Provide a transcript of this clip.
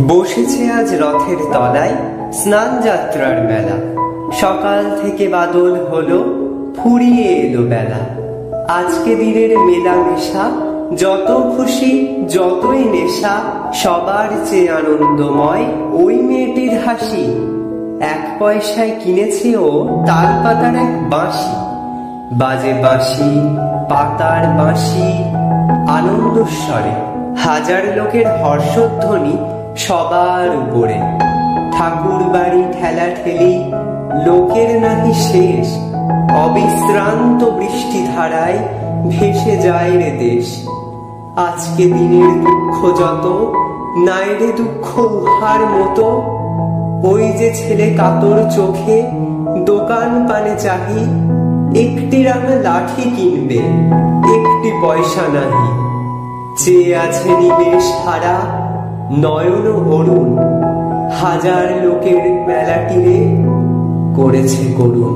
বসেছে আজ রথের তলায় স্নান যাত্রার মেলা। সকাল থেকে বাদল হলো, ফুরিয়ে এলো বেলা। আজকে দিনের মেলামেশা, যত খুশি যতই নেশা, সবার চেয়ে আনন্দময় ওই মেয়েটির হাসি। 1 পয়সায় কিনেছে ও তাল পাতার এক বাঁশি। বাজে বাঁশি, পাতার বাঁশি, আনন্দস্বরে হাজার লোকের হর্ষধ্বনি সবার উপরে। ঠাকুর বাড়ি ঠেলা ঠেলি, লোকের নাহি শেষ। অবিশ্রান্ত বৃষ্টি ধারায় ভেসে যায় রে দেশ। আজকে দিনের দুঃখ যত, নাই রে দুঃখ উহার মতো। ওই যে ছেলে কাতর চোখে দোকান পানে চাহি, একটি রাঙা লাঠি কিনবে, একটি পয়সা নাহি। চেয়ে আছে নিবেশ হারা, নয়ন অরুণ। হাজার লোকের মেলাটিরে করেছে করুণ।